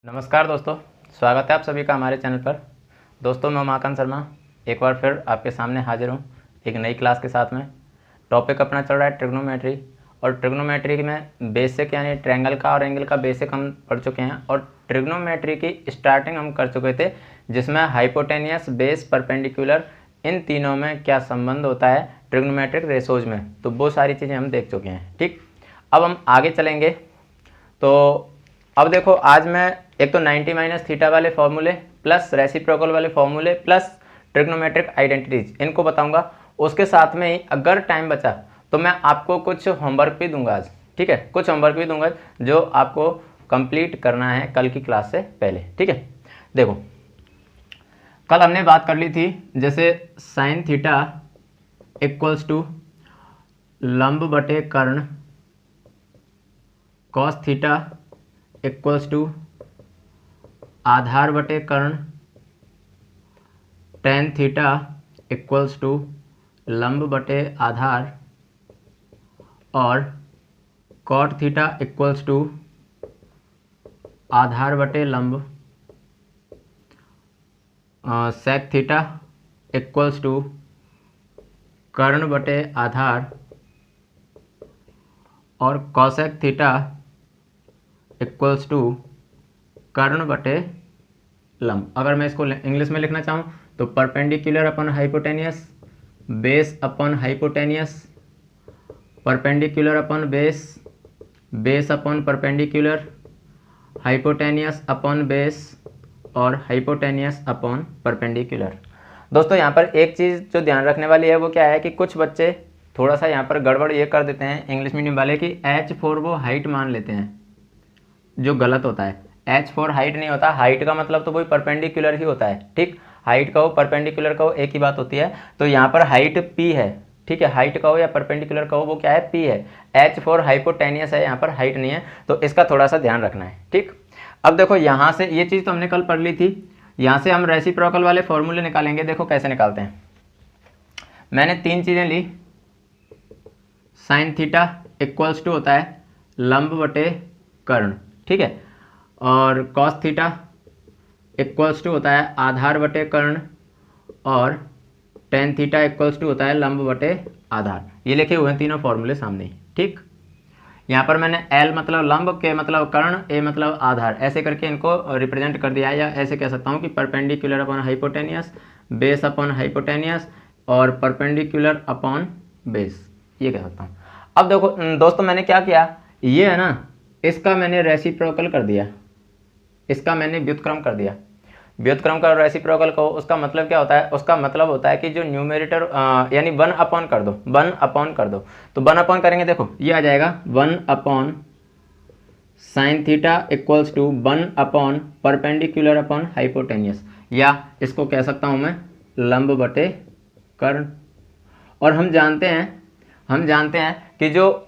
नमस्कार दोस्तों, स्वागत है आप सभी का हमारे चैनल पर। दोस्तों मैं उमाकांत शर्मा एक बार फिर आपके सामने हाजिर हूँ एक नई क्लास के साथ में। टॉपिक अपना चल रहा है ट्रिग्नोमेट्री, और ट्रिग्नोमेट्री में बेसिक यानी ट्रायंगल का और एंगल का बेसिक हम पढ़ चुके हैं, और ट्रिग्नोमेट्री की स्टार्टिंग हम कर चुके थे जिसमें हाइपोटेनियस, बेस, परपेंडिकुलर, इन तीनों में क्या संबंध होता है ट्रिग्नोमेट्रिक रेशोज में, तो वो सारी चीज़ें हम देख चुके हैं। ठीक, अब हम आगे चलेंगे। तो अब देखो, आज मैं एक तो 90 माइनस थीटा वाले फॉर्मूले प्लस रेसिप्रोकल वाले फॉर्मूले प्लस ट्रिग्नोमेट्रिक आइडेंटिटीज इनको बताऊंगा। उसके साथ में ही अगर टाइम बचा तो मैं आपको कुछ होमवर्क भी दूंगा आज। ठीक है, कुछ होमवर्क भी दूंगा जो आपको कंप्लीट करना है कल की क्लास से पहले। ठीक है, देखो कल हमने बात कर ली थी जैसे साइन थीटा इक्वल्स टू लंब बटे कर्ण, कॉस थीटा इक्वल्स टू आधार बटे कर्ण, टेन थीटा इक्वल्स टू लंब बटे आधार, और कॉट थीटा इक्वल्स टू आधार बटे लंब, सेक थीटा इक्वल्स टू कर्ण बटे आधार, और कॉसेक थीटा इक्वल्स टू कर्ण बटे लंब। अगर मैं इसको इंग्लिश में लिखना चाहूँ तो perpendicular upon hypotenuse, base upon hypotenuse, perpendicular upon base, base upon perpendicular, hypotenuse upon base, और हाइपोटेनियस अपॉन परपेंडिकुलर। दोस्तों यहाँ पर एक चीज़ जो ध्यान रखने वाली है वो क्या है कि कुछ बच्चे थोड़ा सा यहाँ पर गड़बड़ ये कर देते हैं इंग्लिश मीडियम वाले कि H4 वो हाइट मान लेते हैं, जो गलत होता है। H4 हाइट नहीं होता, हाइट का मतलब तो वही परपेंडिकुलर ही होता है। ठीक, हाइट का हो परपेंडिकुलर का हो एक ही बात होती है। तो यहाँ पर हाइट P है, ठीक है, हाइट का हो या परपेंडिकुलर का हो वो क्या है, P है। H4 हाइपोटेनियस है, यहाँ पर हाइट नहीं है, तो इसका थोड़ा सा ध्यान रखना है। ठीक, अब देखो यहाँ से ये चीज़ तो हमने कल पढ़ ली थी, यहाँ से हम रेसिप्रोकल वाले फॉर्मूले निकालेंगे। देखो कैसे निकालते हैं। मैंने तीन चीज़ें ली, साइन थीटा इक्वल्स टू होता है लंब बटे कर्ण, ठीक है, और कॉस थीटा इक्वल्स टू होता है आधार बटे कर्ण, और टेन थीटा इक्वल्स टू होता है लंब बटे आधार। ये लिखे हुए हैं तीनों फॉर्मूले सामने ही। ठीक, यहाँ पर मैंने L मतलब लंब, के मतलब कर्ण, A मतलब आधार, ऐसे करके इनको रिप्रेजेंट कर दिया है। या ऐसे कह सकता हूँ कि perpendicular upon hypotenuse, base upon hypotenuse, और परपेंडिकुलर अपॉन बेस, ये कह सकता हूँ। अब देखो दोस्तों, मैंने क्या किया, ये है ना, इसका मैंने रेसिप्रोकल कर दिया, इसका मैंने व्युत्क्रम कर दिया। व्युत्क्रम का रेसिप्रोकल को उसका मतलब क्या होता है, उसका मतलब होता है कि जो न्यूमेरेटर यानी 1 अपॉन कर दो, 1 अपॉन कर दो। तो 1 अपॉन करेंगे, देखो ये आ जाएगा 1 upon sine theta equals to 1 upon perpendicular upon hypotenuse, या इसको कह सकता हूँ मैं लंब बटे कर्ण। और हम जानते हैं कि जो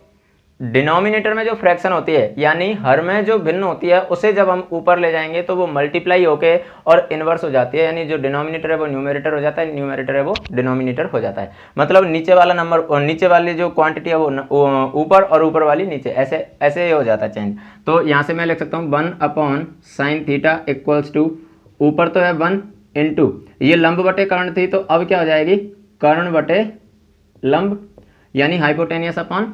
डिनोमिनेटर में जो फ्रैक्शन होती है यानी हर में जो भिन्न होती है, उसे जब हम ऊपर ले जाएंगे तो वो मल्टीप्लाई होके और इन्वर्स हो जाती है, यानी जो डिनोमिनेटर है वो न्यूमेरेटर हो जाता है, न्यूमेरेटर है वो डिनोमिनेटर हो जाता है। मतलब नीचे वाला नंबर और नीचे वाली जो क्वांटिटी है वो ऊपर और ऊपर वाली नीचे, ऐसे ऐसे हो जाता है चेंज। तो यहाँ से मैं लिख सकता हूँ 1 upon sine theta equals to, ऊपर तो है 1 इंटू ये लंब बटे कर्ण थी, तो अब क्या हो जाएगी कर्ण बटे लंब, यानी हाइपोटेनियस अपॉन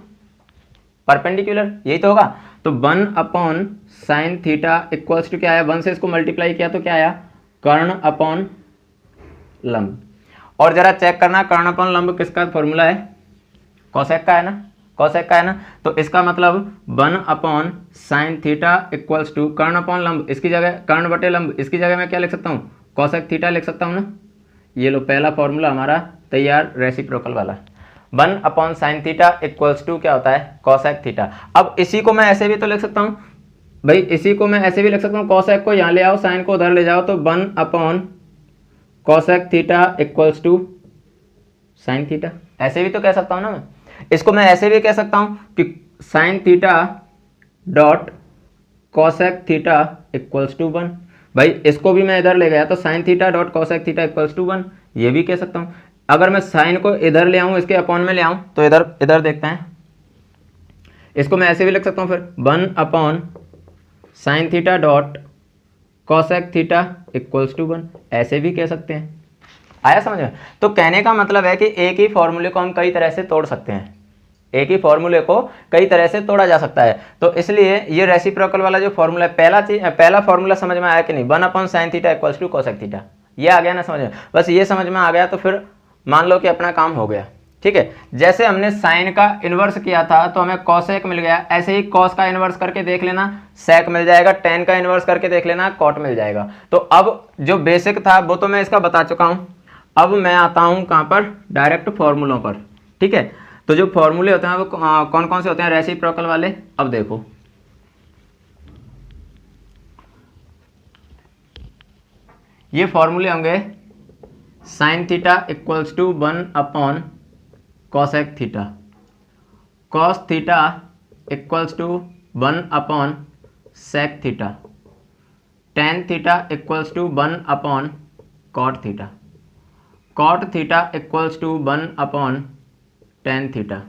परपेंडिकुलर, यही तो होगा। तो 1 upon sine theta equals to क्या आया, 1 से इसको मल्टीप्लाई किया तो क्या आया कर्ण अपॉन लंब। और जरा चेक करना कर्ण अपॉन लंब किसका फॉर्मूला है, कॉसेक का है ना, कॉसेक का है ना। तो इसका मतलब 1 upon sine theta equals to कर्ण अपॉन लंब, इसकी जगह कर्ण बटे लंब, इसकी जगह मैं क्या लिख सकता हूँ कॉसेक थीटा लिख सकता हूँ ना। ये लो पहला फॉर्मूला हमारा तैयार रेसिप्रोकल वाला। 1 upon sine theta equals to क्या होता है कॉसेक थीटा। अब इसी को मैं ऐसे भी तो लिख सकता हूँ भाई, इसी को मैं ऐसे भी लिख सकता हूँ, कॉसेक को यहाँ ले आओ, साइन को उधर ले जाओ, तो 1 upon cosec theta equals to sine theta, ऐसे भी तो कह सकता हूँ ना मैं। इसको मैं ऐसे भी कह सकता हूँ कि sine theta dot cosec theta equals to 1। भाई इसको भी मैं इधर ले गया तो sine theta dot cosec theta equals to 1, ये भी कह सकता हूँ। अगर मैं साइन को इधर ले आऊँ, इसके अपॉन में ले आऊँ, तो इधर देखते हैं, इसको मैं ऐसे भी लिख सकता हूँ फिर 1 upon sine theta dot cosec theta equals to 1, ऐसे भी कह सकते हैं। आया समझ में? तो कहने का मतलब है कि एक ही फॉर्मूले को हम कई तरह से तोड़ सकते हैं, एक ही फॉर्मूले को कई तरह से तोड़ा जा सकता है। तो इसलिए ये रेसिप्रोकल वाला जो फॉर्मूला है, पहला फॉर्मूला समझ में आया कि नहीं, 1/sin theta equals to cosec theta, ये आ गया ना समझ में? बस ये समझ में आ गया तो फिर मान लो कि अपना काम हो गया। ठीक है, जैसे हमने साइन का इन्वर्स किया था तो हमें कॉसेक मिल गया, ऐसे ही कॉस का इन्वर्स करके देख लेना, सेक मिल जाएगा, टेन का इन्वर्स करके देख लेना, कॉट मिल जाएगा। तो अब जो बेसिक था वो तो मैं इसका बता चुका हूं, अब मैं आता हूं कहां पर, डायरेक्ट फॉर्मूलों पर। ठीक है, तो जो फॉर्मूले होते हैं वो कौन कौन से होते हैं, रेसिप्रोकल वाले। अब देखो ये फॉर्मूले होंगे, sine theta equals to 1 cosec theta, cos theta equals to 1 sec theta, tan theta equals to 1 cot theta, cot theta equals to 1 tan theta,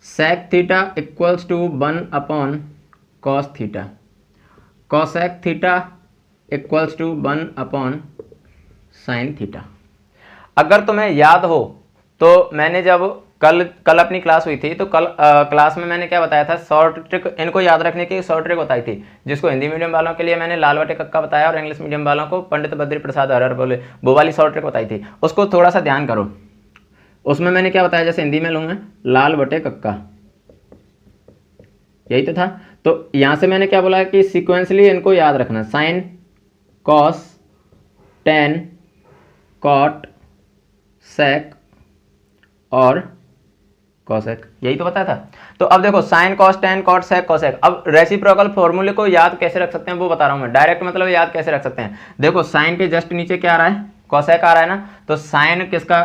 sec theta equals to 1 cos theta, cosec theta equals to 1 sine theta. अगर तुम्हें याद हो तो मैंने जब कल अपनी class हुई थी तो कल क्लास में मैंने क्या बताया था, शॉर्ट ट्रिक, इनको याद रखने की शॉर्ट ट्रिक बताई थी, जिसको हिंदी मीडियम वालों के लिए मैंने लाल बटे कक्का बताया और इंग्लिश मीडियम वालों को पंडित बद्री प्रसाद हर बोले, वो वाली शॉर्ट ट्रिक बताई थी, उसको थोड़ा सा ध्यान करो। उसमें मैंने क्या बताया, जैसे हिंदी में लूँगा लाल बटे कक्का, यही तो था। तो यहाँ से मैंने क्या बोला कि सिक्वेंसली इनको याद रखना, साइन, कॉस, टेन, कॉट, सेक और कोसेक, यही तो बताया था। तो अब देखो साइन, कॉस, टेन, कॉट, सेक, कोसेक। अब रेसिप्रोकल फॉर्मूले को याद कैसे रख सकते हैं वो बता रहा हूं मैं, डायरेक्ट मतलब याद कैसे रख सकते हैं। देखो साइन के जस्ट नीचे क्या आ रहा है, कोसेक आ रहा है ना, तो साइन किसका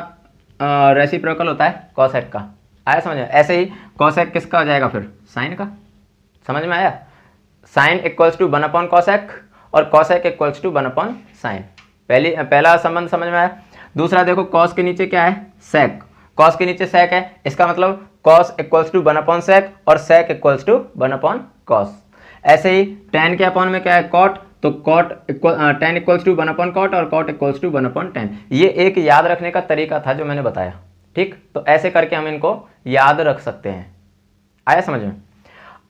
रेसिप्रोकल होता है, कोसेक का। आया समझ में? ऐसे ही कोसेक किसका हो जाएगा फिर, साइन का। समझ में आया? साइन इक्वल्स टू 1 कोसेक और कोसेक इक्वल्स टू 1 साइन, पहला संबंध समझ में आया। दूसरा देखो कॉस के नीचे क्या है, सेक, कॉस के नीचे सेक है, इसका मतलब कॉस इक्वल्स टू 1 सेक और सेक इक्वल्स टू 1 कॉस। ऐसे ही टेन के अपॉन में क्या है, कॉट, तो cot tan equals to 1 cot और कॉट इक्वल्स टू 1/10। ये एक याद रखने का तरीका था जो मैंने बताया। ठीक, तो ऐसे करके हम इनको याद रख सकते हैं। आया समझ में?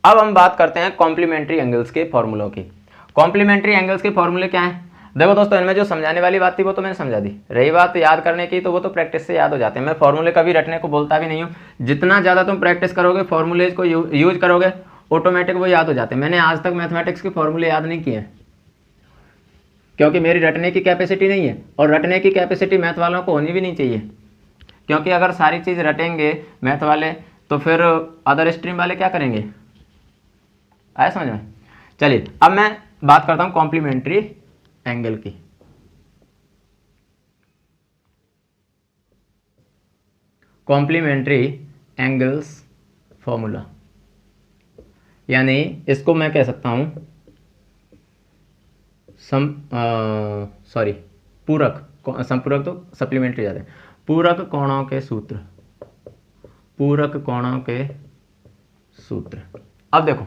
अब हम बात करते हैं कॉम्प्लीमेंट्री एंगल्स के फॉर्मूलों की। कॉम्प्लीमेंट्री एंगल्स के फॉर्मूले क्या हैं? देखो दोस्तों, इनमें जो समझाने वाली बात थी वो तो मैंने समझा दी, रही बात याद करने की तो वो तो प्रैक्टिस से याद हो जाते हैं। मैं फॉर्मूले कभी रटने को बोलता भी नहीं हूँ, जितना ज़्यादा तुम प्रैक्टिस करोगे, फॉर्मूलेज को यूज करोगे, ऑटोमेटिक वो याद हो जाते हैं। मैंने आज तक मैथमेटिक्स के फॉर्मूले याद नहीं किए क्योंकि मेरी रटने की कैपेसिटी नहीं है, और रटने की कैपेसिटी मैथ वालों को होनी भी नहीं चाहिए, क्योंकि अगर सारी चीज़ रटेंगे मैथ वाले तो फिर अदर स्ट्रीम वाले क्या करेंगे। आया समझ में? चलिए अब मैं बात करता हूँ कॉम्प्लीमेंट्री एंगल की। कॉम्प्लीमेंट्री एंगल्स फॉर्मूला, यानी इसको मैं कह सकता हूं पूरक, संपूरक तो सप्लीमेंट्री जाते हैं, पूरक कोणों के सूत्र, पूरक कोणों के सूत्र। अब देखो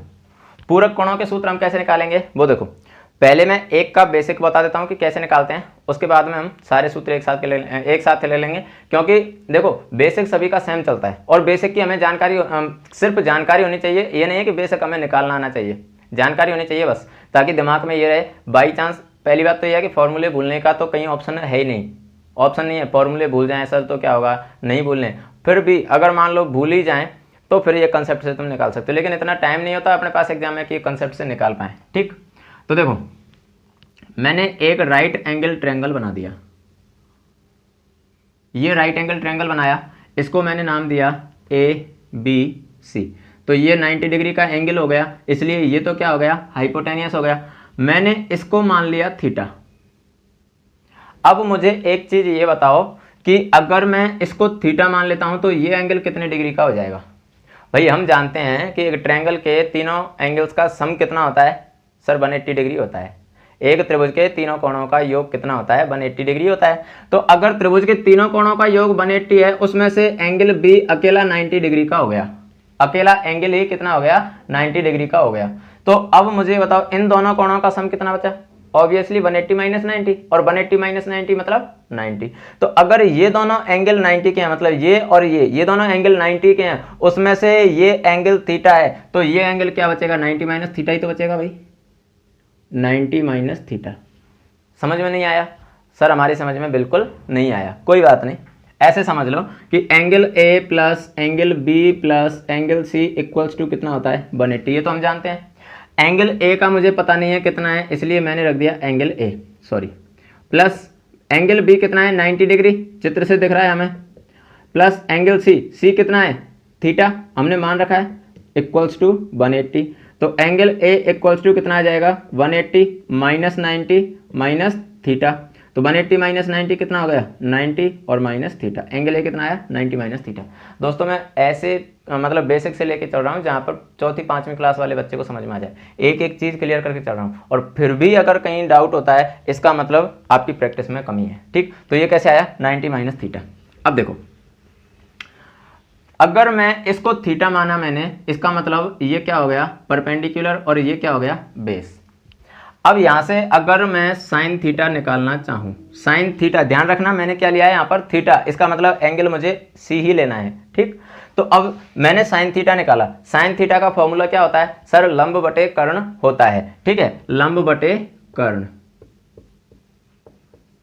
पूरक कोणों के सूत्र हम कैसे निकालेंगे वो देखो, पहले मैं एक का बेसिक बता देता हूं कि कैसे निकालते हैं, उसके बाद में हम सारे सूत्र एक साथ ले लेंगे, क्योंकि देखो बेसिक सभी का सेम चलता है और बेसिक की हमें जानकारी, सिर्फ जानकारी होनी चाहिए, ये नहीं है कि बेसिक हमें निकालना आना चाहिए, जानकारी होनी चाहिए बस, ताकि दिमाग में ये रहे। बाई चांस पहली बात तो यह है कि फॉर्मूले भूलने का तो कहीं ऑप्शन है ही नहीं, ऑप्शन नहीं है, फॉर्मूले भूल जाएं सर तो क्या होगा, नहीं भूलने, फिर भी अगर मान लो भूल ही जाएं तो फिर ये कंसेप्ट से तुम निकाल सकते हो, लेकिन इतना टाइम नहीं होता अपने पास एग्जाम में कि कंसेप्ट से निकाल पाएँ। ठीक, तो देखो मैंने एक राइट एंगल ट्रायंगल बना दिया, ये राइट एंगल ट्रायंगल बनाया, इसको मैंने नाम दिया ABC, तो ये 90 डिग्री का एंगल हो गया, इसलिए ये तो क्या हो गया, हाइपोटेनियस हो गया। मैंने इसको मान लिया थीटा। अब मुझे एक चीज ये बताओ कि अगर मैं इसको थीटा मान लेता हूं तो ये एंगल कितने डिग्री का हो जाएगा। भाई हम जानते हैं कि एक ट्रायंगल के तीनों एंगल्स का सम कितना होता है सर, 180 डिग्री होता है। एक त्रिभुज के तीनों कोणों का योग कितना होता है, 180 डिग्री होता है। तो अगर त्रिभुज के तीनों कोणों का योग 180 है, उसमें से एंगल बी अकेला 90 डिग्री का हो गया, अकेला एंगल ही कितना हो गया, 90 डिग्री का हो गया। तो अब मुझे बताओ इन दोनों कोणों का सम कितना बचा, ऑब्वियसली 180 माइनस 90, और 180 माइनस 90 मतलब 90। तो अगर ये दोनों एंगल 90 के हैं, मतलब ये और ये दोनों एंगल 90 के हैं, उसमें से ये एंगल थीटा है, तो ये एंगल क्या बचेगा, 90 माइनस थीटा ही तो बचेगा भाई, 90 माइनस थीटा। समझ में नहीं आया सर? हमारी समझ में बिल्कुल नहीं आया, कोई बात नहीं, ऐसे समझ लो कि angle A plus angle B plus angle C equals to कितना होता है, 180। ये तो हम जानते हैं। एंगल ए का मुझे पता नहीं है कितना है, इसलिए मैंने रख दिया angle A, sorry, plus angle B कितना है, 90 डिग्री, चित्र से दिख रहा है हमें, प्लस एंगल सी कितना है, थीटा, हमने मान रखा है, इक्वल्स टू 180। तो एंगल ए इक्वल्स टू कितना आ जाएगा, 180 माइनस 90 माइनस थीटा। तो 180 माइनस 90 कितना हो गया, 90 और माइनस थीटा। एंगल ए कितना आया, 90 माइनस थीटा। दोस्तों मैं ऐसे मतलब बेसिक से लेके चल रहा हूँ जहाँ पर चौथी पाँचवीं क्लास वाले बच्चे को समझ में आ जाए, एक एक चीज़ क्लियर करके चल रहा हूँ। और फिर भी अगर कहीं डाउट होता है, इसका मतलब आपकी प्रैक्टिस में कमी है। ठीक, तो ये कैसे आया, 90 माइनस थीटा। अब देखो, अगर मैं इसको थीटा माना मैंने, इसका मतलब ये क्या हो गया, परपेंडिकुलर, और ये क्या हो गया, बेस। अब यहां से अगर मैं साइन थीटा निकालना चाहूं, साइन थीटा, ध्यान रखना मैंने क्या लिया है यहां पर, थीटा, इसका मतलब एंगल मुझे सी ही लेना है। ठीक, तो अब मैंने साइन थीटा निकाला। साइन थीटा का फॉर्मूला क्या होता है सर, लंब बटे कर्ण होता है। ठीक है, लंब बटे कर्ण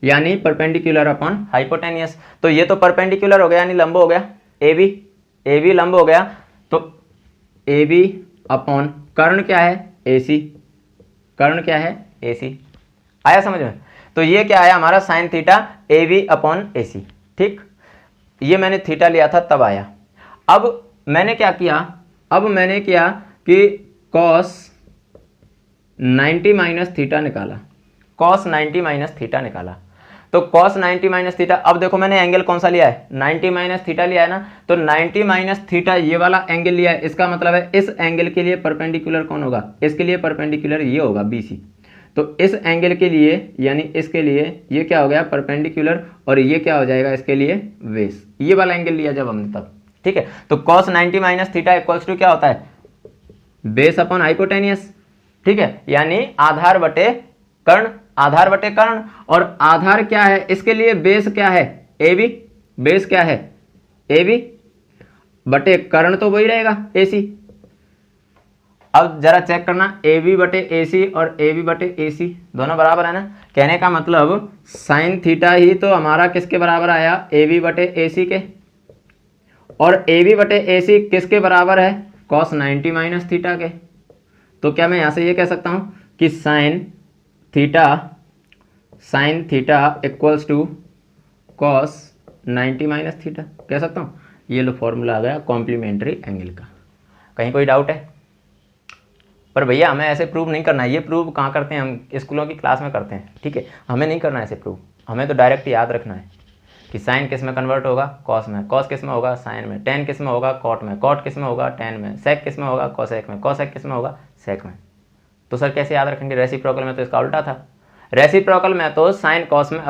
यानी परपेंडिकुलर अपॉन हाइपोटेनियस। तो ये तो परपेंडिकुलर हो गया यानी लंब हो गया, ए बी लंब हो गया, तो ए बी अपॉन कर्ण क्या है, ए सी, कर्ण क्या है, ए सी। आया समझ में? तो ये क्या आया हमारा sine theta, A B upon A C. ठीक, ये मैंने थीटा लिया था तब आया। अब मैंने क्या किया, अब मैंने किया कि कॉस 90 माइनस थीटा निकाला, कॉस 90 माइनस थीटा निकाला। तो cos 90 माइनस थीटा, अब देखो मैंने एंगल कौन सा लिया है, 90 माइनस थीटा लिया है ना, तो 90 माइनस थीटा ये वाला एंगल लिया है, इसका मतलब है इस एंगल के लिए परपेंडिकुलर कौन होगा, इसके लिए परपेंडिकुलर ये होगा BC। तो इस एंगल के लिए यानी इसके लिए ये क्या हो गया, परपेंडिकुलर, और ये क्या हो जाएगा इसके लिए, बेस। ये वाला एंगल लिया जब हमने तब। ठीक है, तो cos 90 minus theta equals to क्या होता है, बेस अपॉन हाइपोटेनियस। ठीक है, यानी आधार बटे कर्ण, आधार बटे कर्ण, और आधार क्या है इसके लिए, बेस क्या है, ए बी, बेस क्या है, ए बी बटे कर्ण, तो वही रहेगा ए सी। अब जरा चेक करना, ए बी बटे ए सी और ए बी बटे ए सी दोनों बराबर है ना। कहने का मतलब साइन थीटा ही तो हमारा किसके बराबर आया, ए बी बटे ए सी के, और ए बी बटे ए सी किसके बराबर है, कॉस 90 माइनस थीटा के। तो क्या मैं यहां से ये कह सकता हूं कि sine theta equals to cos 90 minus theta, कह सकता हूँ। ये लो फॉर्मूला आ गया कॉम्प्लीमेंट्री एंगल का। कहीं कोई डाउट है? पर भैया हमें ऐसे प्रूव नहीं करना है, ये प्रूव कहाँ करते हैं हम, स्कूलों की क्लास में करते हैं। ठीक है, हमें नहीं करना है ऐसे प्रूव, हमें तो डायरेक्ट याद रखना है कि साइन किस में कन्वर्ट होगा, कॉस में, कॉस किस में होगा, साइन में, टेन किस में होगा, कॉट में, कॉट किस में होगा, टेन में, सेक किस में होगा, कॉसेक में, कॉसेक किस में होगा, सेक में। तो सर कैसे याद रखेंगे, रेसिप्रोकल में तो इसका उल्टा था, रेसिप्रोकल में तो साइन कॉस में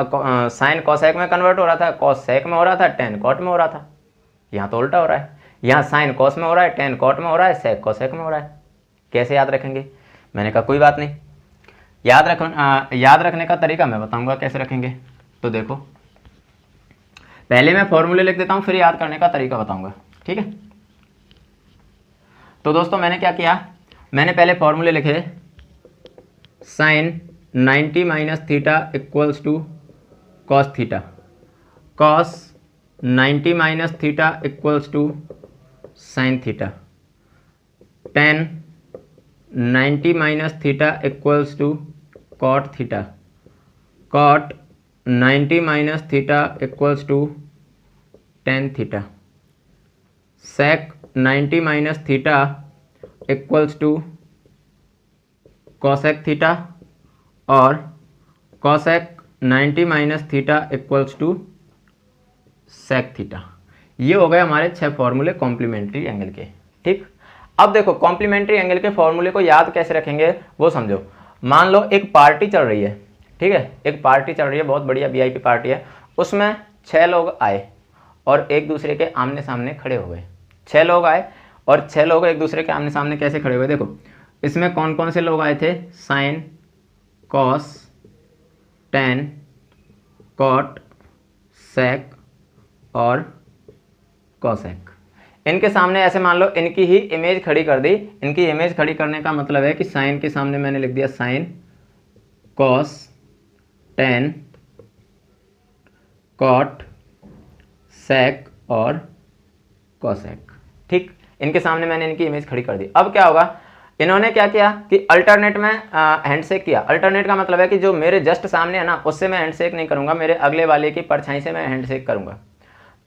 साइन कॉसेक में कन्वर्ट हो रहा था, कॉस सेक में हो रहा था, टेन कॉट में हो रहा था। यहाँ तो उल्टा हो रहा है, यहाँ साइन कॉस में हो रहा है, टेन कॉट में हो रहा है, सेक कॉसेक में हो रहा है। कैसे याद रखेंगे? मैंने कहा कोई बात नहीं, याद रखने का तरीका मैं बताऊंगा कैसे रखेंगे। तो देखो पहले मैं फॉर्मूले लिख देता हूँ, फिर याद करने का तरीका बताऊंगा। ठीक है, तो दोस्तों मैंने क्या किया, मैंने पहले फॉर्मूले लिखे, sine 90 minus theta equals to cos theta, cos 90 minus theta equals to sine theta, tan 90 minus theta equals to cot theta, cot 90 minus theta equals to tan theta, sec 90 minus theta equals to cosec theta, और cosec 90 minus theta equals to sec theta. ये हो गए हमारे 6 फॉर्मूले complementary angle के। ठीक, अब देखो कॉम्प्लीमेंट्री एंगल के फॉर्मूले को याद कैसे रखेंगे वो समझो। मान लो एक पार्टी चल रही है, ठीक है, एक पार्टी चल रही है, बहुत बढ़िया VIP पार्टी है, उसमें 6 लोग आए और एक दूसरे के आमने सामने खड़े हो गए। 6 लोग आए और 6 लोग एक दूसरे के आमने सामने कैसे खड़े हुए, देखो इसमें कौन कौन से लोग आए थे, साइन, कॉस, टेन, कॉट, सेक और कोसेक। इनके सामने ऐसे मान लो इनकी ही इमेज खड़ी कर दी। इनकी इमेज खड़ी करने का मतलब है कि साइन के सामने मैंने लिख दिया साइन, कॉस, टेन, कॉट, सेक और कोसेक। ठीक, इनके सामने मैंने इनकी इमेज खड़ी कर दी। अब क्या होगा, इन्होंने क्या किया कि अल्टरनेट में हैंडशेक किया। अल्टरनेट का मतलब है कि जो मेरे जस्ट सामने है ना, उससे मैं हैंडशेक नहीं करूंगा, मेरे अगले वाले की परछाई से मैं हैंडशेक करूंगा।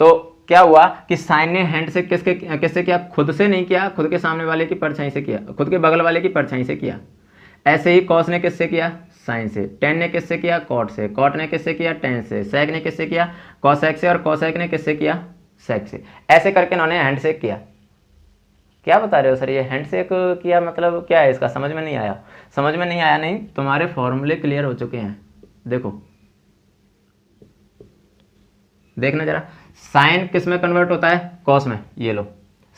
तो क्या हुआ कि साइन ने हैंडशेक किससे किया, खुद से नहीं किया, खुद के सामने वाले की परछाई से किया, खुद के बगल वाले की परछाई से किया। ऐसे ही कॉस ने किससे किया, साइन से। टेन ने किससे किया, कॉट से। कॉट ने किससे किया, टेन से। सेक ने किससे किया, कॉसेक से। और कॉसेक ने किससे किया, सेक से। ऐसे करके इन्होंने हैंडशेक किया। क्या बता रहे हो सर, ये हैंडशेक किया मतलब क्या है इसका, समझ में नहीं आया? समझ में नहीं आया नहीं, तुम्हारे फॉर्मूले क्लियर हो चुके हैं। देखो देखना जरा, साइन किस में कन्वर्ट होता है, कॉस में। ये लो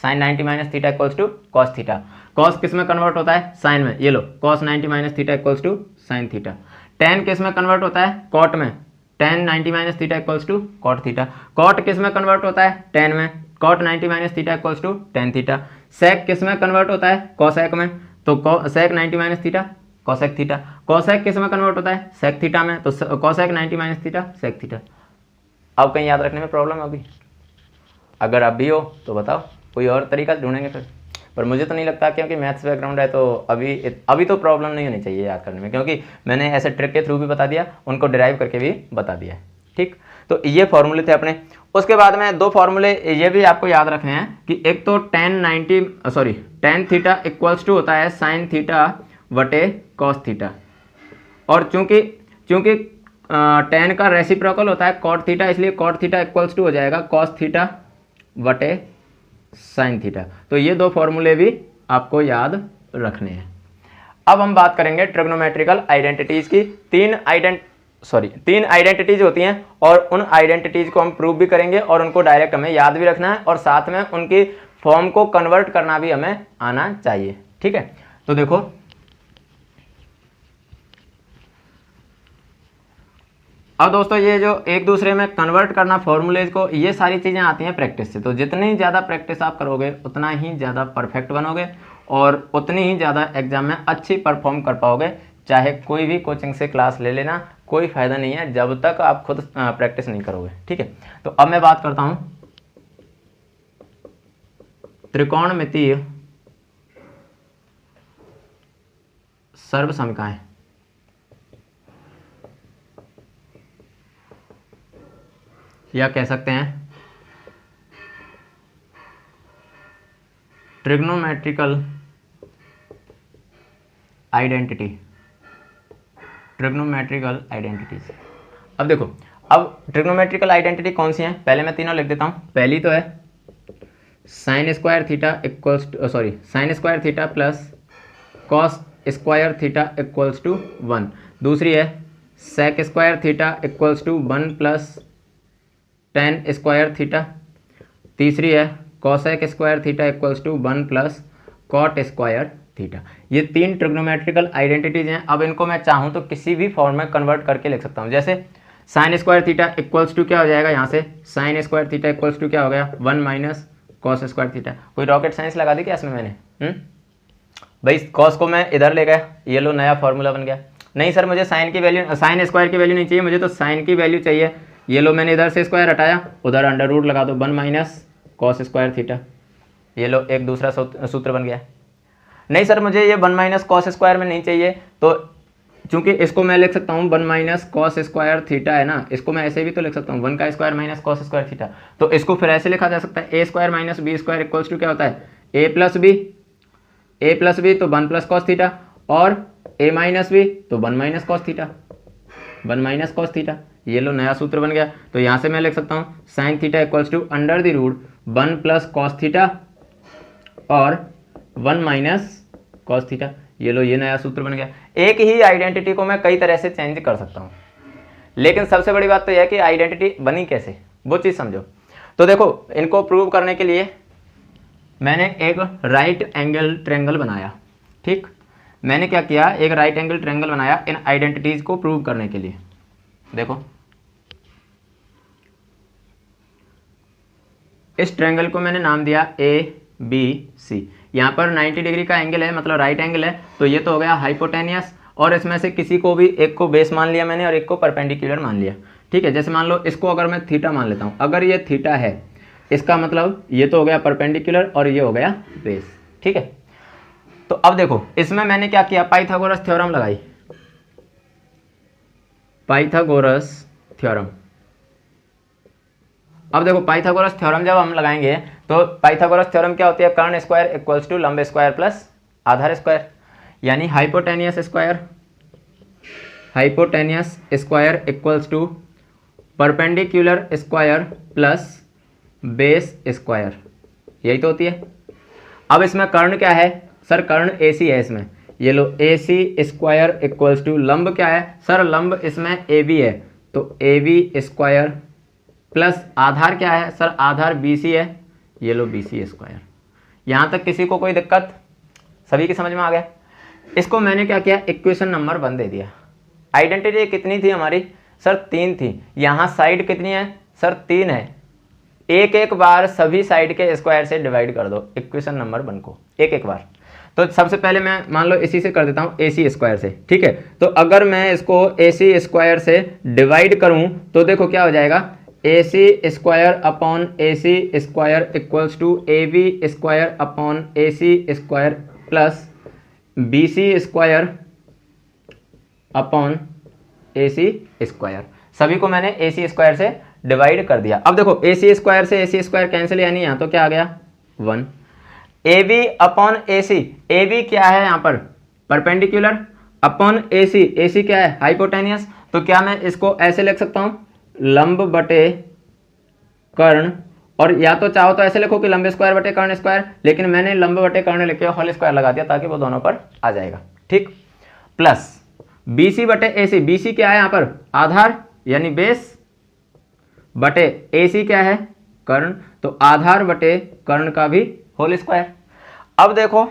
sine 90 minus theta equals to cos theta. Cos किस में कन्वर्ट होता है, साइन में। ये लो cos 90 minus theta equals to sine theta. Tan किस में कन्वर्ट होता है, कॉट में। Tan 90 minus theta equals to cot theta. Cot किस में कन्वर्ट होता है, टेन में। Cot 90 minus theta equals to tan theta. Sec किस में कन्वर्ट होता है, कॉसेक में। तो sec 90 minus theta cosec theta. Cosec किस में कन्वर्ट होता है, सेक थीटा में। तो cosec 90 minus theta sec theta. अब कहीं याद रखने में प्रॉब्लम होगी? अगर अब भी हो तो बताओ, कोई और तरीका ढूंढेंगे फिर। पर मुझे तो नहीं लगता, क्योंकि मैथ्स बैकग्राउंड है तो अभी तो प्रॉब्लम नहीं होनी चाहिए याद करने में, क्योंकि मैंने ऐसे ट्रिक के थ्रू भी बता दिया, उनको डिराइव करके भी बता दिया। ठीक, तो ये फॉर्मूले थे अपने। उसके बाद में दो फॉर्मूले ये भी आपको याद रखने हैं कि एक तो टेन थीटा इक्वल्स टू होता है साइन थीटा बटे कॉस थीटा। और चूंकि टेन का रेसिप्रोकल होता है कॉट थीटा, इसलिए कॉट थीटा इक्वल्स टू हो जाएगा कॉस थीटा बटे साइन थीटा। तो ये दो फॉर्मूले भी आपको याद रखने हैं। अब हम बात करेंगे ट्रिग्नोमेट्रिकल आइडेंटिटीज की। तीन आइडेंटिटीज होती हैं, और उन आइडेंटिटीज को हम प्रूव भी करेंगे, और उनको डायरेक्ट हमें याद भी रखना है, और साथ में उनकी फॉर्म को कन्वर्ट करना भी हमें आना चाहिए। ठीक है, तो देखो अब दोस्तों, ये जो एक दूसरे में कन्वर्ट करना फॉर्मूलेज को, ये सारी चीज़ें आती हैं प्रैक्टिस से। तो जितनी ज़्यादा प्रैक्टिस आप करोगे उतना ही ज़्यादा परफेक्ट बनोगे, और उतनी ही ज़्यादा एग्जाम में अच्छी परफॉर्म कर पाओगे। चाहे कोई भी कोचिंग से क्लास ले लेना, कोई फ़ायदा नहीं है जब तक आप खुद प्रैक्टिस नहीं करोगे। ठीक है, तो अब मैं बात करता हूँ त्रिकोणमितीय सर्वसमिकाएं। या कह सकते हैं ट्रिग्नोमेट्रिकल आइडेंटिटीज। अब देखो, अब ट्रिग्नोमेट्रिकल आइडेंटिटी कौन सी है, पहले मैं तीनों लिख देता हूं। पहली तो है sine square theta plus cos square theta equals to 1। दूसरी है sec square theta equals to 1 plus tan square theta. तीसरी है cosec square theta equals to 1 plus cot square theta. ये तीन ट्रिग्नोमेट्रिकल आइडेंटिटीज हैं। अब इनको मैं चाहूँ तो किसी भी फॉर्म में कन्वर्ट करके लिख सकता हूँ। जैसे sine square theta equals to क्या हो जाएगा, यहाँ से sine square theta equals to क्या हो गया, 1 माइनस कॉस स्क्वायर थीटा। कोई रॉकेट साइंस लगा दी क्या इसमें मैंने? भाई कॉस को मैं इधर ले गया, ये लो नया फॉर्मूला बन गया। नहीं सर, मुझे साइन स्क्वायर की वैल्यू नहीं चाहिए, मुझे तो साइन की वैल्यू चाहिए। ये लो मैंने इधर से स्क्वायर हटाया, उधर अंडर रूट लगा दो, 1 माइनस कॉस स्क्वायर थीटा। ये लो एक दूसरा सूत्र बन गया। नहीं सर, मुझे ये 1 माइनस कॉस स्क्वायर में नहीं चाहिए, तो चूंकि इसको मैं लिख सकता हूँ 1 माइनस कॉस स्क्वायर थीटा है ना, इसको मैं ऐसे भी तो लिख सकता हूँ 1 का square minus cos square theta. तो इसको फिर ऐसे लिखा जा सकता है A square minus B square equals to क्या होता है, ए प्लस बी तो 1 प्लस कॉस थीटा, और ए माइनस बी तो 1 माइनस कॉस थीटा। ये लो नया सूत्र बन गया। तो यहाँ से मैं लिख सकता हूँ sine theta equals to under the root 1 plus cos theta और 1 माइनस कॉस थीटा। ये लो ये नया सूत्र बन गया। एक ही आइडेंटिटी को मैं कई तरह से चेंज कर सकता हूँ, लेकिन सबसे बड़ी बात तो यह है कि आइडेंटिटी बनी कैसे, वो चीज़ समझो। तो देखो, इनको प्रूव करने के लिए मैंने एक राइट एंगल ट्रायंगल बनाया। ठीक, मैंने क्या किया, एक राइट एंगल ट्रायंगल बनाया इन आइडेंटिटीज़ को प्रूव करने के लिए। देखो इस ट्रायंगल को मैंने नाम दिया ABC। यहाँ पर 90 डिग्री का एंगल है, मतलब राइट एंगल है, तो ये तो हो गया हाइपोटेनियस। और इसमें से किसी को भी एक को बेस मान लिया मैंने और एक को परपेंडिकुलर मान लिया। ठीक है, जैसे मान लो इसको अगर मैं थीटा मान लेता हूँ, अगर ये थीटा है इसका मतलब ये तो हो गया परपेंडिकुलर और ये हो गया बेस। ठीक है, तो अब देखो इसमें मैंने क्या किया, पाइथागोरस थ्योरम लगाई। Pythagoras theorem. अब देखो पाइथागोरस थ्योरम जब हम लगाएंगे तो पाइथागोरस थ्योरम क्या होती है, कर्ण स्क्वायर इक्वल्स टू लंब स्क्वायर प्लस आधार स्क्वायर, यानी hypotenuse square equals to perpendicular square plus base square, यही तो होती है। अब इसमें कर्ण क्या है सर, कर्ण AC है इसमें, ये लो AC स्क्वायर इक्वल्स टू लंब क्या है सर, लंब इसमें AB है, तो AB स्क्वायर प्लस आधार क्या है सर, आधार BC है, ये लो BC स्क्वायर। यहाँ तक किसी को कोई दिक्कत, सभी की समझ में आ गया। इसको मैंने क्या किया, इक्वेशन नंबर 1 दे दिया। आइडेंटिटी कितनी थी हमारी सर, 3 थी। यहाँ साइड कितनी है सर, 3 है। एक एक बार सभी साइड के स्क्वायर से डिवाइड कर दो इक्वेशन नंबर 1 को, एक एक बार। तो सबसे पहले मैं मान लो इसी से कर देता हूँ, AC स्क्वायर से। ठीक है, तो अगर मैं इसको AC स्क्वायर से डिवाइड करूँ तो देखो क्या हो जाएगा, AC square upon AC square equals to AB square upon AC square plus BC square upon AC square. सभी को मैंने AC स्क्वायर से डिवाइड कर दिया। अब देखो AC स्क्वायर से AC स्क्वायर कैंसिल, यानी यहाँ तो क्या आ गया 1। AB अपॉन AC, AB क्या है यहाँ पर परपेंडिकुलर, अपॉन AC, AC क्या है हाइपोटेनियस। तो क्या मैं इसको ऐसे लिख सकता हूँ, लंब बटे कर्ण, और या तो चाहो तो ऐसे लिखो कि लंब स्क्वायर बटे कर्ण स्क्वायर, लेकिन मैंने लंब बटे कर्ण लिख के होल स्क्वायर लगा दिया ताकि वो दोनों पर आ जाएगा। ठीक, प्लस BC बटे AC, BC क्या है यहाँ पर आधार यानी बेस, बटे AC क्या है कर्ण, तो आधार बटे कर्ण का भी होल स्क्वायर। अब देखो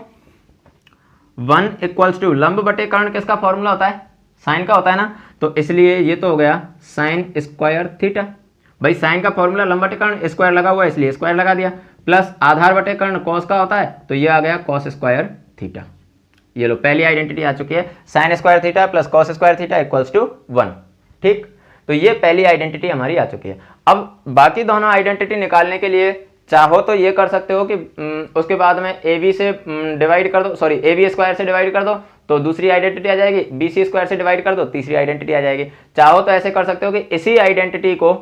1 इक्वल्स टू लंब बटे कर्ण किसका फॉर्मूला होता है, साइन का होता है ना, तो इसलिए ये तो हो गया साइन स्क्वायर थीटा। भाई साइन का फॉर्मूला लंब बटे कर्ण, स्क्वायर लगा हुआ है इसलिए स्क्वायर लगा दिया, प्लस आधार बटे कर्ण कॉस का होता है, तो ये आ गया कॉस स्क्वायर थीटा। ये लो पहली आइडेंटिटी आ चुकी है, sine square theta plus cos square theta equals to 1। ठीक, तो ये पहली आइडेंटिटी हमारी आ चुकी है। अब बाकी दोनों आइडेंटिटी निकालने के लिए चाहो तो ये कर सकते हो कि उसके बाद में AB से डिवाइड कर दो, सॉरी AB स्क्वायर से डिवाइड कर दो तो दूसरी आइडेंटिटी आ जाएगी, BC स्क्वायर से डिवाइड कर दो तीसरी आइडेंटिटी आ जाएगी। चाहो तो ऐसे कर सकते हो कि इसी आइडेंटिटी को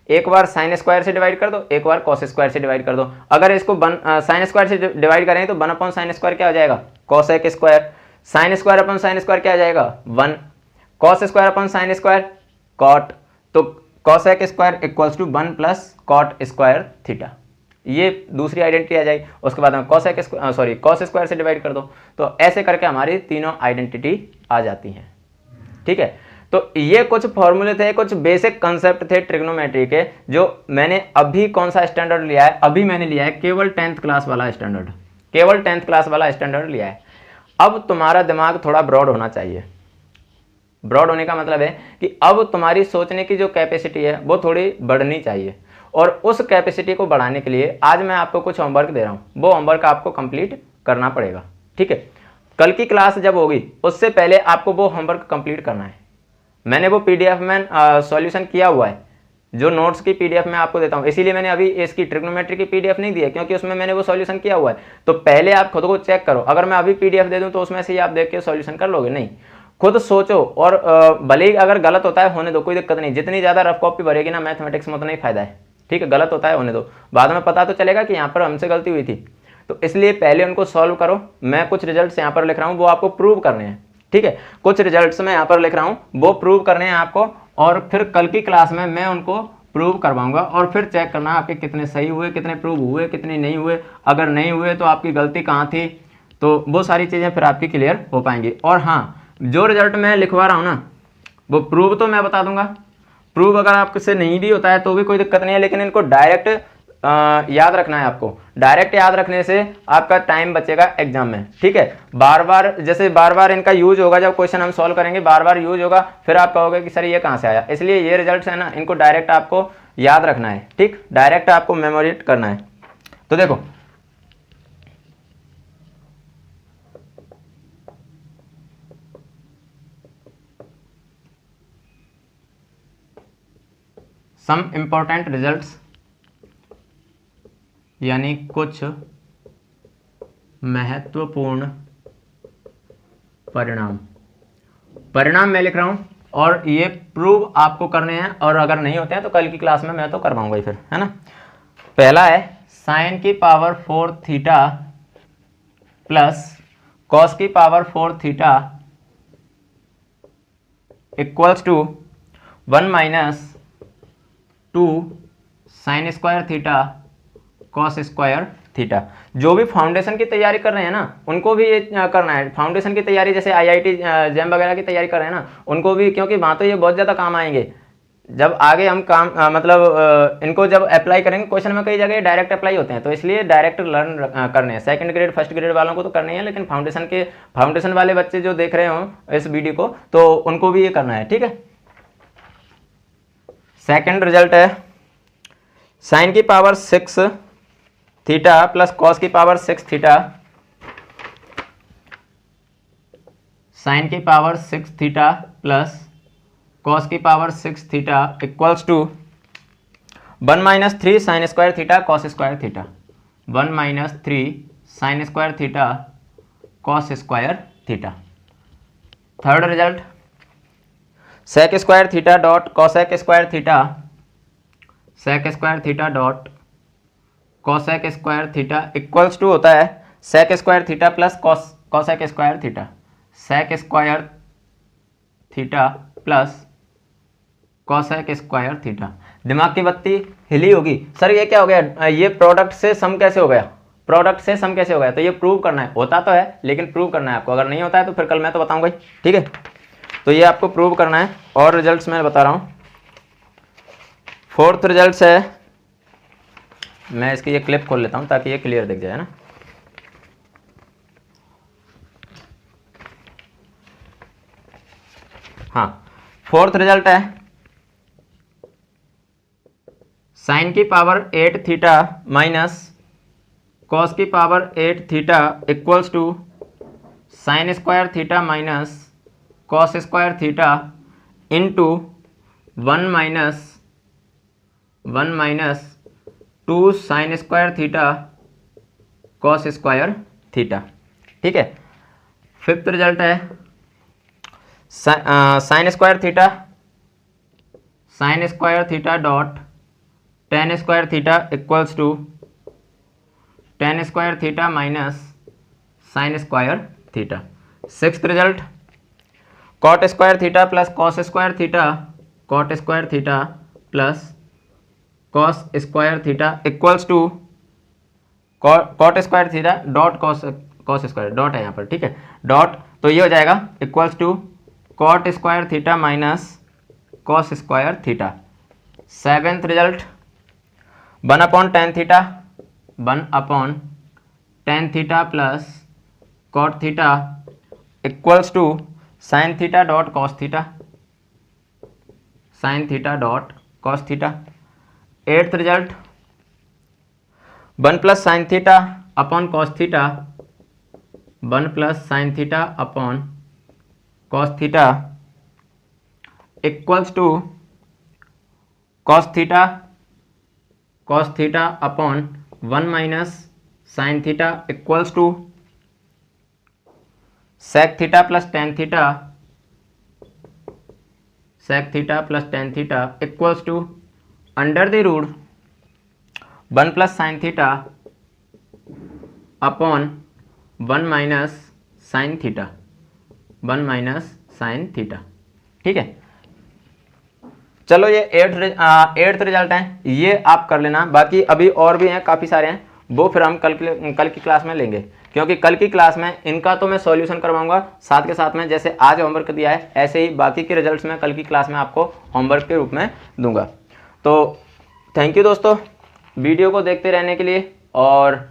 एक बार साइन स्क्वायर से डिवाइड कर दो, एक बार कॉस स्क्वायर से डिवाइड कर दो। अगर इसको साइन स्क्वायर से डिवाइड करें तो 1 अपॉन साइन स्क्वायर क्या हो जाएगा cosec square, sine square upon sine square क्या आ जाएगा 1, cos square upon sine square cot, तो cosec square equals to 1 plus cot square theta, ये दूसरी आइडेंटिटी आ जाएगी। उसके बाद में कॉस स्क्वायर से डिवाइड कर दो, तो ऐसे करके हमारी तीनों आइडेंटिटी आ जाती हैं। ठीक है, तो ये कुछ फॉर्मूले थे, कुछ बेसिक कंसेप्ट थे ट्रिग्नोमेट्री के, जो मैंने अभी कौन सा स्टैंडर्ड लिया है, अभी मैंने लिया है केवल 10th क्लास वाला स्टैंडर्ड, केवल 10th क्लास वाला स्टैंडर्ड लिया है। अब तुम्हारा दिमाग थोड़ा ब्रॉड होना चाहिए। ब्रॉड होने का मतलब है कि अब तुम्हारी सोचने की जो कैपेसिटी है वो थोड़ी बढ़नी चाहिए, और उस कैपेसिटी को बढ़ाने के लिए आज मैं आपको कुछ होमवर्क दे रहा हूँ, वो होमवर्क आपको कंप्लीट करना पड़ेगा। ठीक है, कल की क्लास जब होगी उससे पहले आपको वो होमवर्क कंप्लीट करना है। मैंने वो PDF में सॉल्यूशन किया हुआ है, जो नोट्स की PDF मैं आपको देता हूँ, इसीलिए मैंने अभी इसकी ट्रिग्नोमेट्री की PDF नहीं दी है, क्योंकि उसमें मैंने वो सॉल्यूशन किया हुआ है। तो पहले आप खुद को चेक करो, अगर मैं अभी PDF दे दूँ तो उसमें से ही आप देख के सॉल्यूशन कर लोगे, नहीं, खुद सोचो, और भले ही अगर गलत होता है होने दो, कोई दिक्कत नहीं। जितनी ज़्यादा रफ कॉपी भरेगी ना मैथमेटिक्स में उतना ही फायदा है। ठीक है, गलत होता है होने दो, बाद में पता तो चलेगा कि यहाँ पर हमसे गलती हुई थी। तो इसलिए पहले उनको सॉल्व करो। मैं कुछ रिजल्ट्स यहाँ पर लिख रहा हूँ, वो आपको प्रूव करने हैं। ठीक है, कुछ रिजल्ट्स मैं यहाँ पर लिख रहा हूँ, वो प्रूव करने हैं आपको, और फिर कल की क्लास में मैं उनको प्रूव करवाऊंगा, और फिर चेक करना आपके कितने सही हुए, कितने प्रूव हुए, कितने नहीं हुए। अगर नहीं हुए तो आपकी गलती कहाँ थी, तो वो सारी चीज़ें फिर आपकी क्लियर हो पाएंगी। और हाँ, जो रिजल्ट मैं लिखवा रहा हूँ ना, वो प्रूव तो मैं बता दूंगा। प्रूव अगर आपसे नहीं भी होता है तो भी कोई दिक्कत नहीं है, लेकिन इनको डायरेक्ट याद रखना है आपको। डायरेक्ट याद रखने से आपका टाइम बचेगा एग्जाम में, ठीक है। बार बार जैसे बार बार इनका यूज होगा, जब क्वेश्चन हम सॉल्व करेंगे बार बार यूज होगा, फिर आप कहोगे कि सर ये कहाँ से आया। इसलिए ये रिजल्ट है ना, इनको डायरेक्ट आपको याद रखना है, ठीक, डायरेक्ट आपको मेमोरेट करना है। तो देखो सम इंपॉर्टेंट रिजल्ट्स यानी कुछ महत्वपूर्ण परिणाम, परिणाम मैं लिख रहा हूं और ये प्रूव आपको करने हैं, और अगर नहीं होते हैं तो कल की क्लास में मैं तो करवाऊंगा ही फिर, है ना। पहला है साइन की पावर 4 थीटा प्लस कॉस की power 4 theta equals to 1 minus 2 sine square theta cos square theta. जो भी फाउंडेशन की तैयारी कर रहे हैं ना उनको भी ये करना है। फाउंडेशन की तैयारी जैसे IIT जैम वगैरह की तैयारी कर रहे हैं ना उनको भी, क्योंकि वहाँ तो ये बहुत ज़्यादा काम आएंगे। जब आगे हम काम इनको जब अप्लाई करेंगे, क्वेश्चन में कई जगह डायरेक्ट अप्लाई होते हैं, तो इसलिए डायरेक्ट लर्न करने हैं। सेकंड ग्रेड फर्स्ट ग्रेड वालों को तो करने हैं, लेकिन फाउंडेशन वाले बच्चे जो देख रहे हो इस वीडियो को, तो उनको भी ये करना है, ठीक है। सेकंड रिजल्ट है साइन की पावर 6 थीटा प्लस कॉस की पावर 6 थीटा, साइन की पावर 6 थीटा प्लस कॉस की power 6 theta equals to 1 minus 3 sine square theta cos square theta, 1 minus 3 sine square theta cos square theta. Third result sec square theta dot cosec square theta, sec square theta dot cosec square theta equals to होता है sec square theta plus cosec square theta, sec square theta plus cosec square theta. दिमाग की बत्ती हिली होगी, sir ये क्या हो गया, ये प्रोडक्ट से सम कैसे हो गया, प्रोडक्ट से सम कैसे हो गया। तो ये प्रूव करना है, होता तो है लेकिन प्रूव करना है आपको। अगर नहीं होता है तो फिर कल मैं तो बताऊंगा ही, ठीक है। तो ये आपको प्रूव करना है। और रिजल्ट्स मैं बता रहा हूँ। फोर्थ रिजल्ट्स है, मैं इसकी ये क्लिप खोल लेता हूँ ताकि ये क्लियर दिख जाए ना। हाँ, फोर्थ रिजल्ट है साइन की पावर 8 थीटा माइनस कॉस की power 8 theta equals to sine square theta minus cos square theta into 1 minus 2 sine square theta cos square theta, ठीक है। फिफ्थ रिजल्ट है sine square theta dot tan square theta equals to tan square theta minus sine square theta. Sixth result cot square theta plus cos square theta, cot square theta plus cos square theta equals to cot square theta dot cos square, dot है यहाँ पर, ठीक है, dot. तो ये हो जाएगा equals to cot square theta minus cos square theta. Seventh result 1 upon tan theta plus cot theta equals to sine theta dot cos theta, sine theta dot cos theta. Eighth result 1 plus sine theta upon cos theta, 1 plus sine theta upon cos theta equals to cos theta upon 1 minus sine theta equals to sec theta plus tan theta, sec theta plus tan theta equals to under the root 1 plus sine theta upon 1 minus sine theta, 1 minus sine theta, ठीक है। चलो ये eighth result हैं, ये आप कर लेना। बाकी अभी और भी हैं, काफ़ी सारे हैं, वो फिर हम कल की क्लास में लेंगे, क्योंकि कल की क्लास में इनका तो मैं सॉल्यूशन करवाऊंगा साथ के साथ में। जैसे आज होमवर्क दिया है ऐसे ही बाकी के रिजल्ट्स में कल की क्लास में आपको होमवर्क के रूप में दूंगा। तो थैंक यू दोस्तों, वीडियो को देखते रहने के लिए और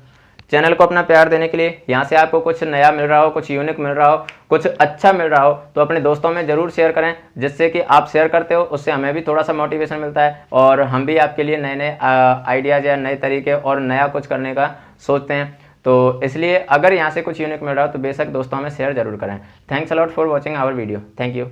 चैनल को अपना प्यार देने के लिए। यहाँ से आपको कुछ नया मिल रहा हो, कुछ यूनिक मिल रहा हो, कुछ अच्छा मिल रहा हो तो अपने दोस्तों में ज़रूर शेयर करें, जिससे कि आप शेयर करते हो उससे हमें भी थोड़ा सा मोटिवेशन मिलता है और हम भी आपके लिए नए नए आइडियाज़ या नए तरीके और नया कुछ करने का सोचते हैं। तो इसलिए अगर यहाँ से कुछ यूनिक मिल रहा हो तो बेशक दोस्तों में शेयर जरूर करें। Thanks a lot for watching our video. Thank you.